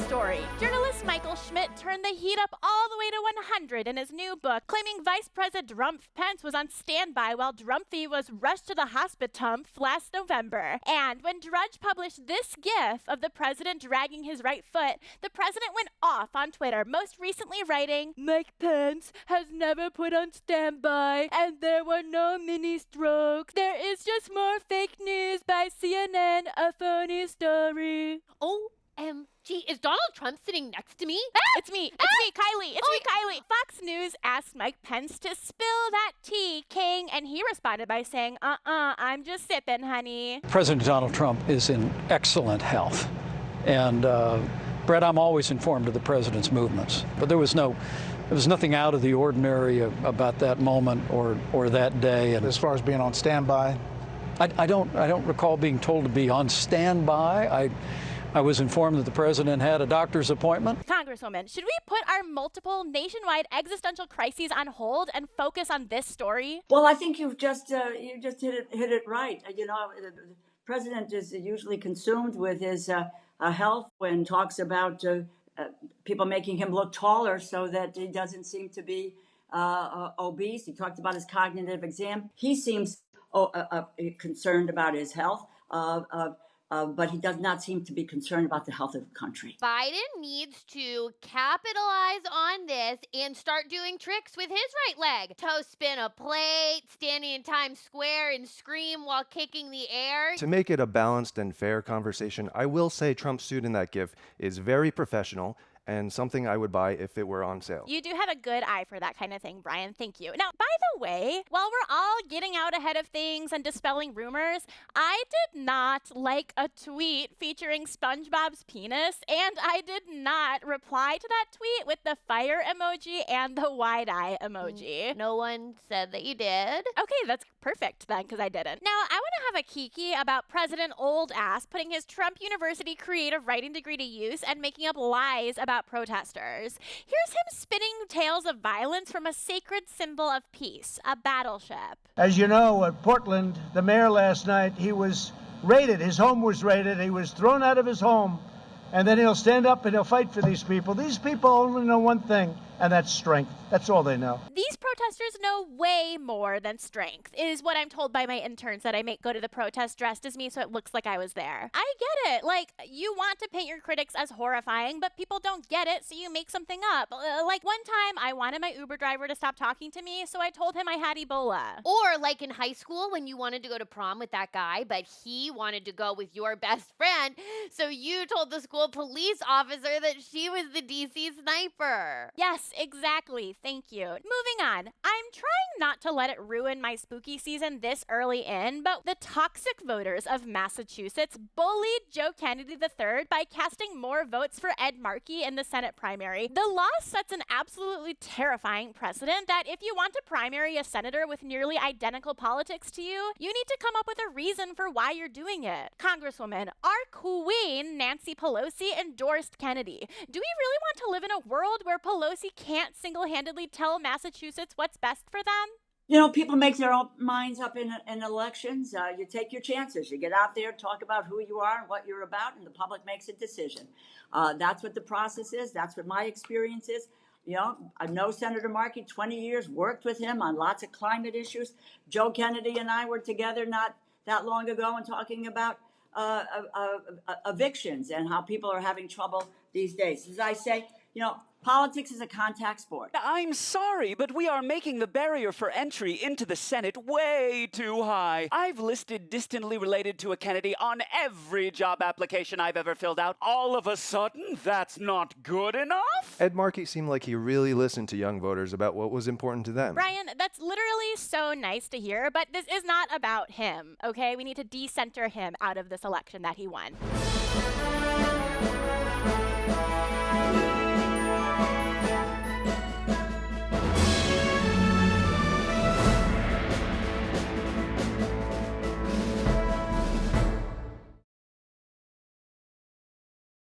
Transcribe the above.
story. Journalist Michael Schmidt turned the heat up all the way to 100 in his new book, claiming Vice President Drumpf Pence was on standby while Drumpfy was rushed to the hospital last November. And when Drudge published this gif of the president dragging his right foot, the president went off on Twitter, most recently writing, "Mike Pence has never put on standby, and there were no mini strokes. There is just more fake news by CNN, a phony story." OMG, is Donald Trump sitting next to me? It's me, Kylie. It's me, Kylie. Fox News asked Mike Pence to spill that tea, King, and he responded by saying, I'm just sipping, honey. President Donald Trump is in excellent health. And, Brett, I'm always informed of the president's movements. But there was nothing out of the ordinary about that moment or that day. And as far as being on standby? I don't recall being told to be on standby. I was informed that the president had a doctor's appointment. Congresswoman, should we put our multiple nationwide existential crises on hold and focus on this story? Well, I think you just hit it right. You know, the president is usually consumed with his health and talks about people making him look taller so that he doesn't seem to be obese. He talked about his cognitive exam. He seems concerned about his health. But he does not seem to be concerned about the health of the country. Biden needs to capitalize on this and start doing tricks with his right leg. Toe spin a plate, standing in Times Square and scream while kicking the air. To make it a balanced and fair conversation, I will say Trump's suit in that gif is very professional and something I would buy if it were on sale. You do have a good eye for that kind of thing, Brian. Thank you. Now, by the way, while we're all getting out ahead of things and dispelling rumors, I did not like a tweet featuring SpongeBob's penis, and I did not reply to that tweet with the fire emoji and the wide eye emoji. No one said that you did. Okay, that's perfect then, because I didn't. Now, I want to have a kiki about President Old Ass putting his Trump University creative writing degree to use and making up lies about protesters. Here's him spinning tales of violence from a sacred symbol of peace, a battleship. As you know, at Portland, the mayor last night, he was raided. His home was raided. He was thrown out of his home. And then he'll stand up and he'll fight for these people. These people only know one thing, and that's strength. That's all they know. These protesters know way more than strength, is what I'm told by my interns that I make go to the protest dressed as me so it looks like I was there. I get it. Like, you want to paint your critics as horrifying, but people don't get it, so you make something up. Like, one time, I wanted my Uber driver to stop talking to me, so I told him I had Ebola. Or like in high school when you wanted to go to prom with that guy, but he wanted to go with your best friend, so you told the school police officer that she was the DC sniper. Yes, exactly. Thank you. Moving on. I'm trying not to let it ruin my spooky season this early in, but the toxic voters of Massachusetts bullied Joe Kennedy III by casting more votes for Ed Markey in the Senate primary. The law sets an absolutely terrifying precedent that if you want to primary a senator with nearly identical politics to you, you need to come up with a reason for why you're doing it. Congresswoman, our queen, Nancy Pelosi, endorsed Kennedy. Do we really want to live in a world where Pelosi can't single-handedly tell Massachusetts what's best for them? You know, people make their own minds up in elections. You take your chances. You get out there, talk about who you are and what you're about, and the public makes a decision. That's what the process is. That's what my experience is. You know, I know Senator Markey, 20 years, worked with him on lots of climate issues. Joe Kennedy and I were together not that long ago and talking about evictions and how people are having trouble these days. As I say, you know, politics is a contact sport. I'm sorry, but we are making the barrier for entry into the Senate way too high. I've listed distantly related to a Kennedy on every job application I've ever filled out. All of a sudden, that's not good enough? Ed Markey seemed like he really listened to young voters about what was important to them. Brian, that's literally so nice to hear, but this is not about him, okay? We need to decenter him out of this election that he won.